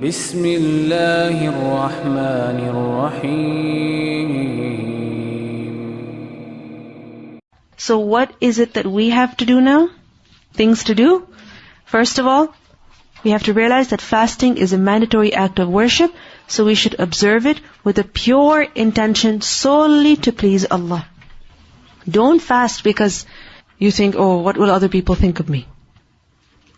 بسم الله الرحمن الرحيم. So what is it that we have to do now? Things to do. First of all, we have to realize that fasting is a mandatory act of worship, so we should observe it with a pure intention solely to please Allah. Don't fast because you think, oh, what will other people think of me?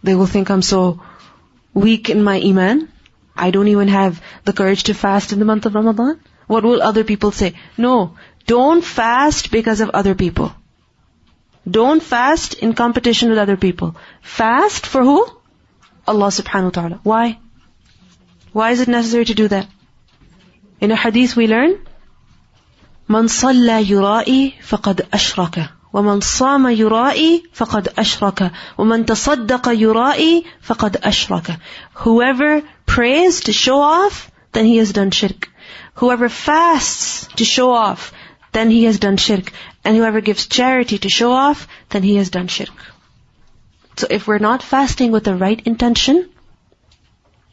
They will think I'm so weak in my iman. I don't even have the courage to fast in the month of Ramadan. What will other people say? No, don't fast because of other people. Don't fast in competition with other people. Fast for who? Allah subhanahu wa ta'ala. Why? Why is it necessary to do that? In a hadith we learn, مَنْ صَلَّى يُرَائِي فَقَدْ أَشْرَكَ وَمَنْ صَامَ يُرَائِي فَقَدْ أَشْرَكَ وَمَنْ تَصَدَّقَ يُرَائِي فَقَدْ أَشْرَكَ. Whoever prays to show off, then he has done shirk. Whoever fasts to show off, then he has done shirk. And whoever gives charity to show off, then he has done shirk. So if we're not fasting with the right intention,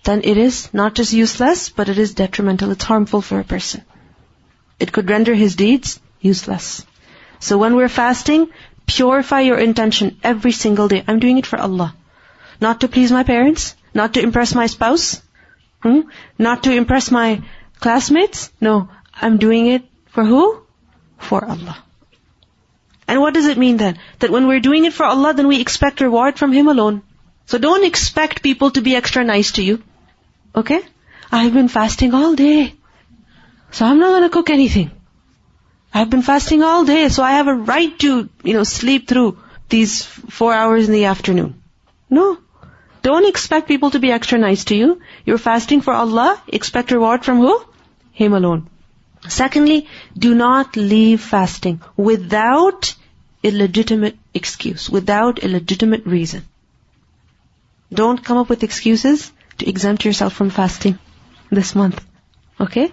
then it is not just useless, but it is detrimental. It's harmful for a person. It could render his deeds useless. So when we're fasting, purify your intention every single day. I'm doing it for Allah. Not to please my parents, not to impress my spouse, not to impress my classmates. No, I'm doing it for who? For Allah. And what does it mean then? That when we're doing it for Allah, then we expect reward from Him alone. So don't expect people to be extra nice to you. Okay? I've been fasting all day, so I'm not going to cook anything. I've been fasting all day, so I have a right to, sleep through these 4 hours in the afternoon. No. Don't expect people to be extra nice to you. You're fasting for Allah. Expect reward from who? Him alone. Secondly, do not leave fasting without a legitimate excuse, without a legitimate reason. Don't come up with excuses to exempt yourself from fasting this month. Okay?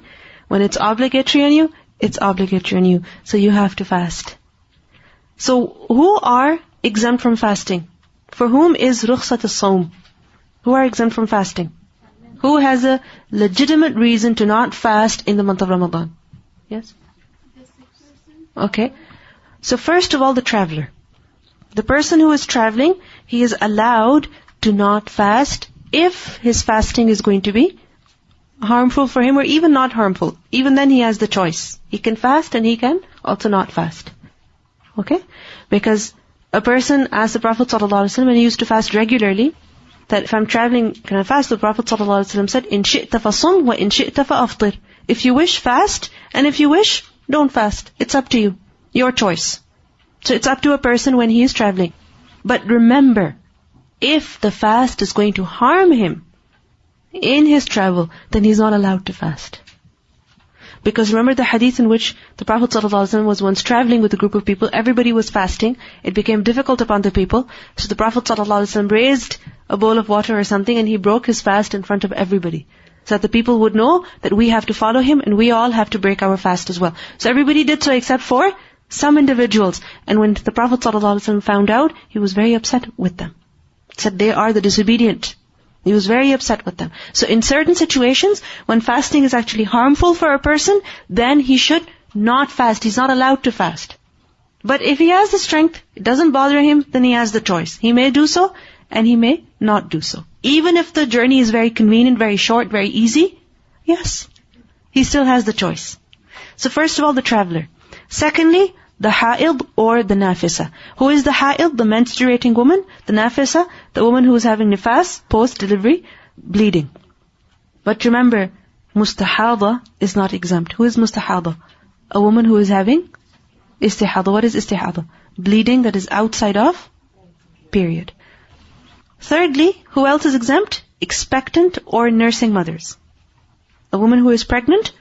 When it's obligatory on you, it's obligatory on you. So you have to fast. So who are exempt from fasting? For whom is rukhsat as-sawm? Who are exempt from fasting? Who has a legitimate reason to not fast in the month of Ramadan? Yes? Okay. So first of all, the traveler. The person who is traveling, he is allowed to not fast if his fasting is going to be harmful for him or even not harmful. Even then he has the choice. He can fast and he can also not fast. Okay? Because a person asked the Prophet ﷺ, when he used to fast regularly, that if I'm traveling, can I fast? The Prophet ﷺ said, إِن شِئْتَ فَصُمْ وَإِن شِئْتَ فَأَفْطِرْ. If you wish, fast, and if you wish, don't fast. It's up to you. Your choice. So it's up to a person when he is traveling. But remember, if the fast is going to harm him in his travel, then he's not allowed to fast. Because remember the hadith in which the Prophet ﷺ was once traveling with a group of people, everybody was fasting, it became difficult upon the people, so the Prophet ﷺ raised a bowl of water or something and he broke his fast in front of everybody. So that the people would know that we have to follow him and we all have to break our fast as well. So everybody did so except for some individuals. And when the Prophet ﷺ found out, he was very upset with them. He said they are the disobedient. He was very upset with them. So in certain situations, when fasting is actually harmful for a person, then he should not fast. He's not allowed to fast. But if he has the strength, it doesn't bother him, then he has the choice. He may do so, and he may not do so. Even if the journey is very convenient, very short, very easy, yes, he still has the choice. So first of all, the traveler. Secondly, the ha'id or the nafisa. Who is the ha'id? The menstruating woman. The nafisa, the woman who is having nifas, post-delivery, bleeding. But remember, mustahada is not exempt. Who is mustahada? A woman who is having istihada. What is istihada? Bleeding that is outside of period. Thirdly, who else is exempt? Expectant or nursing mothers. A woman who is pregnant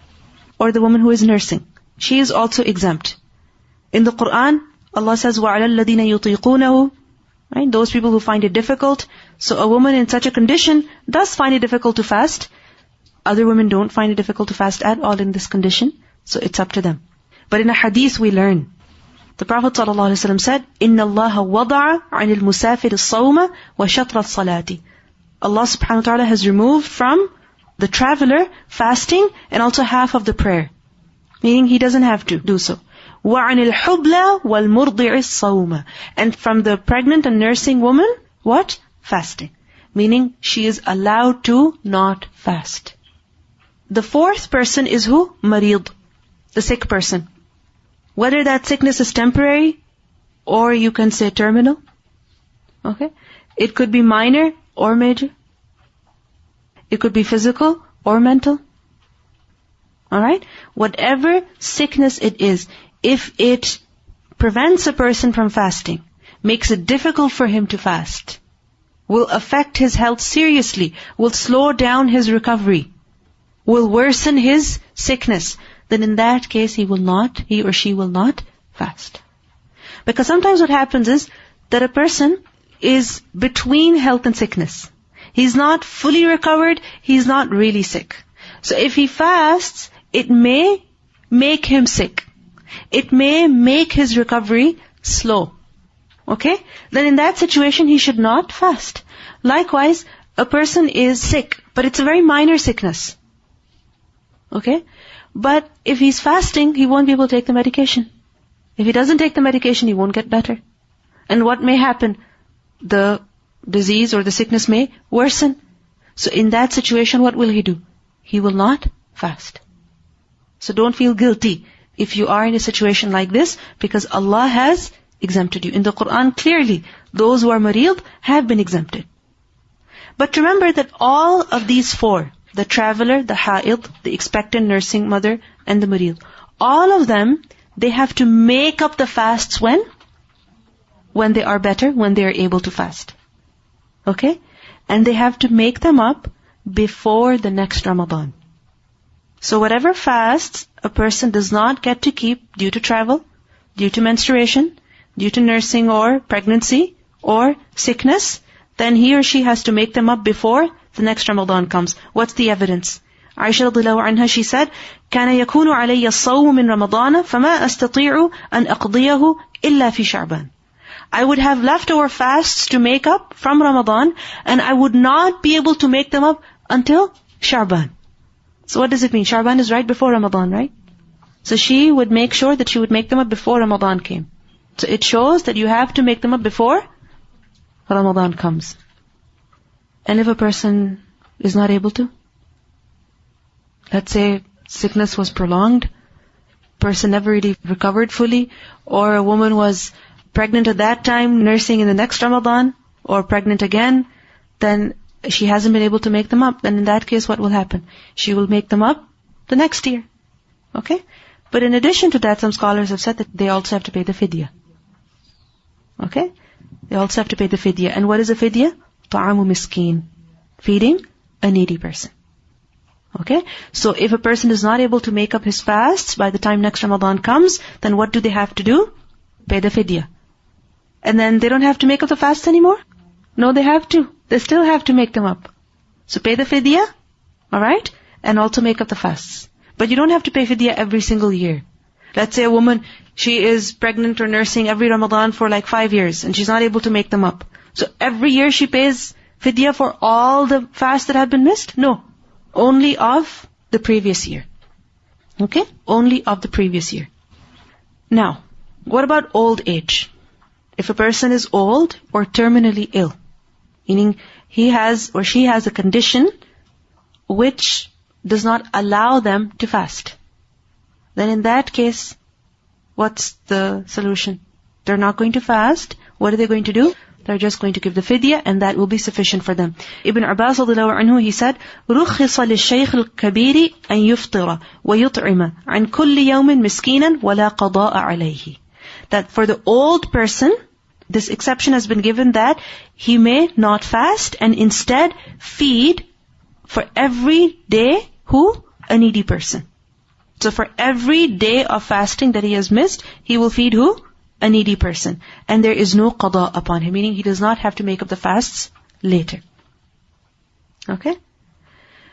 or the woman who is nursing. She is also exempt. In the Quran, Allah says, وَعَلَى الَّذِينَ يُطِيقُونَهُ, right? Those people who find it difficult. So a woman in such a condition does find it difficult to fast. Other women don't find it difficult to fast at all in this condition. So it's up to them. But in a hadith we learn, the Prophet ﷺ said, إِنَّ اللَّهَ وَضَعَ عَنِ الْمُسَافِرِ الصَّوْمَ وَشَطْرَ الصَّلَاةِ. Allah subhanahu wa ta'ala has removed from the traveler fasting and also half of the prayer. Meaning he doesn't have to do so. وَعَنِ الْحُبْلَى وَالْمُرْضِعِ الصَّوْمَ. And from the pregnant and nursing woman, what? Fasting. Meaning she is allowed to not fast. The fourth person is who? Marid, the sick person. Whether that sickness is temporary or you can say terminal. Okay? It could be minor or major. It could be physical or mental. Alright? Whatever sickness it is, if it prevents a person from fasting, makes it difficult for him to fast, will affect his health seriously, will slow down his recovery, will worsen his sickness, then in that case he or she will not fast. Because sometimes what happens is that a person is between health and sickness. He's not fully recovered, he's not really sick. So if he fasts, it may make him sick. It may make his recovery slow. Okay? Then in that situation, he should not fast. Likewise, a person is sick, but it's a very minor sickness. Okay? But if he's fasting, he won't be able to take the medication. If he doesn't take the medication, he won't get better. And what may happen? The disease or the sickness may worsen. So in that situation, what will he do? He will not fast. So don't feel guilty if you are in a situation like this, because Allah has exempted you. In the Quran, clearly, those who are marid have been exempted. But remember that all of these four, the traveler, the ha'id, the expectant nursing mother, and the marid, all of them, they have to make up the fasts when? When they are better, when they are able to fast. Okay? And they have to make them up before the next Ramadan. So whatever fasts a person does not get to keep due to travel, due to menstruation, due to nursing or pregnancy or sickness, then he or she has to make them up before the next Ramadan comes. What's the evidence? Aisha radhiyallahu anha, she said, كَانَ يَكُونُ عَلَيَّ الصَّوْمُ مِنْ رَمَضَانَ فَمَا أَسْتَطِيعُ أَنْ أَقْضِيَهُ إِلَّا فِي شَعْبَانَ. I would have leftover fasts to make up from Ramadan, and I would not be able to make them up until Sha'ban. So what does it mean? Sha'ban is right before Ramadan, right? So she would make sure that she would make them up before Ramadan came. So it shows that you have to make them up before Ramadan comes. And if a person is not able to, let's say sickness was prolonged, person never really recovered fully, or a woman was pregnant at that time, nursing in the next Ramadan, or pregnant again, then she hasn't been able to make them up. Then in that case, what will happen? She will make them up the next year. Okay? But in addition to that, some scholars have said that they also have to pay the fidya. Okay? They also have to pay the fidya. And what is a fidya? Ta'amu miskeen. Feeding a needy person. Okay? So if a person is not able to make up his fasts by the time next Ramadan comes, then what do they have to do? Pay the fidya. And then they don't have to make up the fasts anymore? No, they have to. They still have to make them up. So pay the fidya, alright? And also make up the fasts. But you don't have to pay fidya every single year. Let's say a woman, she is pregnant or nursing every Ramadan for like 5 years, and she's not able to make them up. So every year she pays fidya for all the fasts that have been missed? No. Only of the previous year. Okay? Only of the previous year. Now, what about old age? If a person is old or terminally ill, meaning he has or she has a condition which does not allow them to fast, then in that case, what's the solution? They're not going to fast. What are they going to do? They're just going to give the fidya, and that will be sufficient for them. Ibn Abbas radhiyallahu anhu, he said, رُخِّصَ لِلشَّيْخِ الْكَبِيرِ أَنْ يُفْطِرَ وَيُطْعِمَ عَنْ كُلِّ يَوْمٍ مِسْكِينًا وَلَا قَضَاءَ عَلَيْهِ. That for the old person, this exception has been given that he may not fast and instead feed for every day who? A needy person. So for every day of fasting that he has missed, he will feed who? A needy person. And there is no qada upon him, meaning he does not have to make up the fasts later. Okay?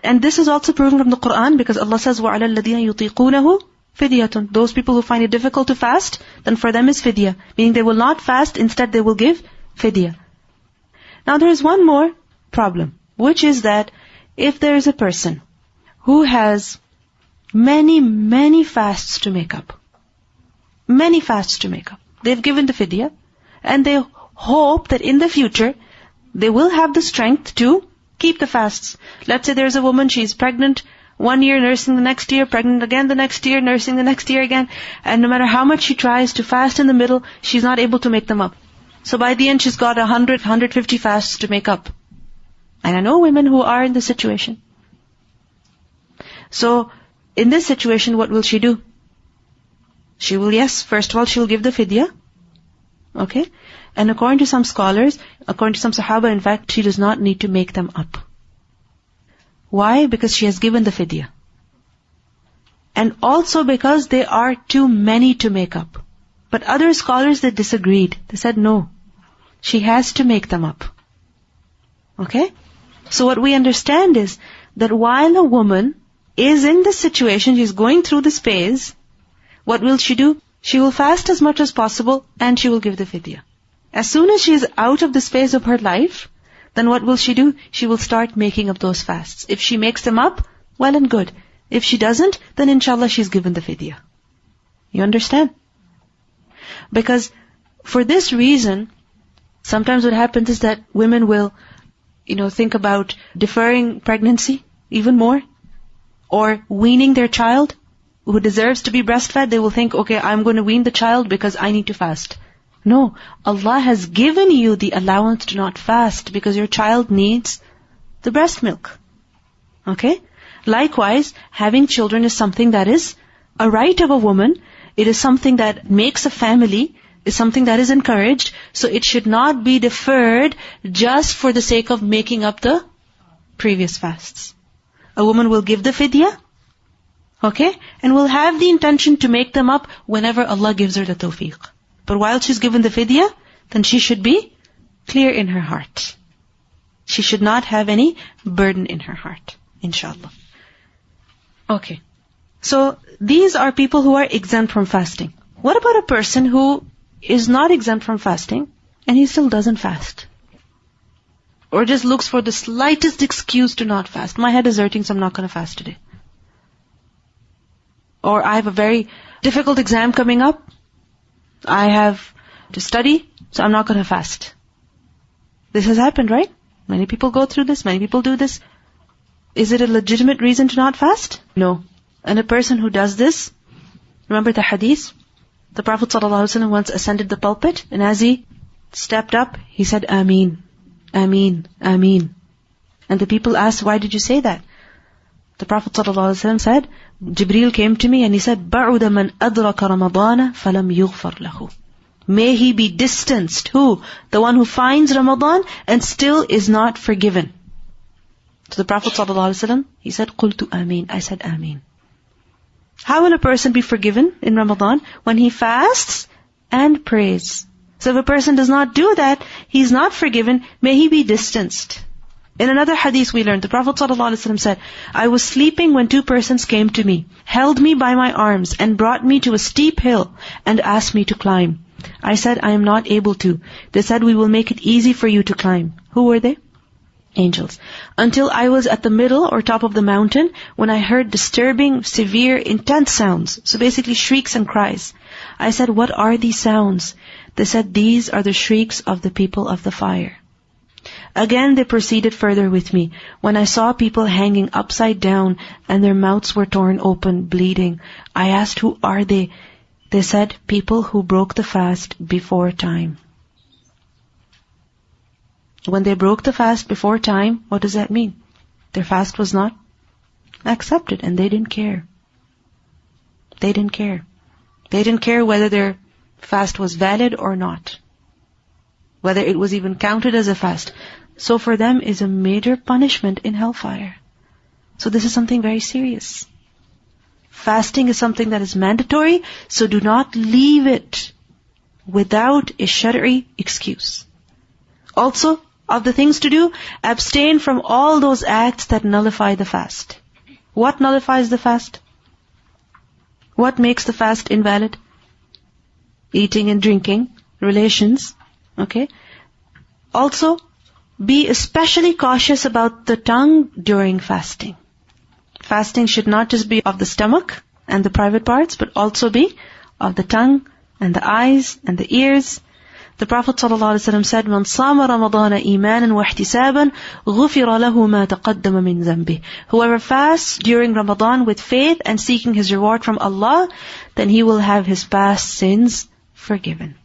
And this is also proven from the Quran, because Allah says, وَعَلَى الَّذِينَ يُطِيقُونَهُ فِدْيَةٌ. Those people who find it difficult to fast, then for them is fidya. Meaning they will not fast, instead they will give fidya. Now there is one more problem, which is that if there is a person who has many, many fasts to make up. Many fasts to make up. They've given the fidya, and they hope that in the future, they will have the strength to keep the fasts. Let's say there's a woman, she's pregnant, 1 year nursing the next year, pregnant again the next year, nursing the next year again, and no matter how much she tries to fast in the middle, she's not able to make them up. So by the end, she's got 100, 150 fasts to make up. And I know women who are in this situation. So, in this situation, what will she do? She will, yes, first of all, she will give the fidya. Okay? And according to some scholars, according to some Sahaba, in fact, she does not need to make them up. Why? Because she has given the fidya. And also because they are too many to make up. But other scholars, they disagreed. They said, no, she has to make them up. Okay? So what we understand is that while a woman is in this situation, she's going through this phase, what will she do? She will fast as much as possible and she will give the fidya. As soon as she is out of this phase of her life, then what will she do? She will start making up those fasts. If she makes them up, well and good. If she doesn't, then inshallah she's given the fidya. You understand? Because for this reason, sometimes what happens is that women will, think about deferring pregnancy even more, or weaning their child who deserves to be breastfed. They will think, okay, I'm going to wean the child because I need to fast. No, Allah has given you the allowance to not fast because your child needs the breast milk. Okay? Likewise, having children is something that is a right of a woman. It is something that makes a family, is something that is encouraged. So it should not be deferred just for the sake of making up the previous fasts. A woman will give the fidya, okay, and will have the intention to make them up whenever Allah gives her the tawfiq. But while she's given the fidya, then she should be clear in her heart. She should not have any burden in her heart, inshallah. Okay. So, these are people who are exempt from fasting. What about a person who is not exempt from fasting, and he still doesn't fast? Or just looks for the slightest excuse to not fast. My head is hurting, so I'm not going to fast today. Or I have a very difficult exam coming up. I have to study, so I'm not going to fast. This has happened, right? Many people go through this, many people do this. Is it a legitimate reason to not fast? No. And a person who does this, remember the Hadees? The Prophet ﷺ once ascended the pulpit, and as he stepped up, he said, Ameen, Ameen, Ameen. And the people asked, why did you say that? The Prophet ﷺ said, Jibreel came to me and he said, بَعُدَ مَنْ أَدْرَكَ رَمَضَانَ فَلَمْ يُغْفَرْ لَهُ. May he be distanced. Who? The one who finds Ramadan and still is not forgiven. So the Prophet ﷺ, he said, قُلْتُ آمين. I said Ameen. How will a person be forgiven in Ramadan? When he fasts and prays. So if a person does not do that, he's not forgiven. May he be distanced. In another hadith we learned, the Prophet ﷺ said, I was sleeping when two persons came to me, held me by my arms and brought me to a steep hill and asked me to climb. I said, I am not able to. They said, we will make it easy for you to climb. Who were they? Angels. Until I was at the middle or top of the mountain when I heard disturbing, severe, intense sounds. So basically shrieks and cries. I said, what are these sounds? They said, these are the shrieks of the people of the fire. Again they proceeded further with me. When I saw people hanging upside down and their mouths were torn open, bleeding, I asked, who are they? They said, people who broke the fast before time. When they broke the fast before time, what does that mean? Their fast was not accepted and they didn't care. They didn't care. They didn't care whether their fast was valid or not. Whether it was even counted as a fast. So for them is a major punishment in hellfire. So this is something very serious. Fasting is something that is mandatory, so do not leave it without a shari'i excuse. Also, of the things to do, abstain from all those acts that nullify the fast. What nullifies the fast? What makes the fast invalid? Eating and drinking, relations, okay? Also, be especially cautious about the tongue during fasting. Fasting should not just be of the stomach and the private parts, but also be of the tongue and the eyes and the ears. The Prophet ﷺ said, "Man sama Ramadana imanan wa ihtisaban, ghufira lahu ma taqaddama min dhanbih." Whoever fasts during Ramadan with faith and seeking his reward from Allah, then he will have his past sins forgiven.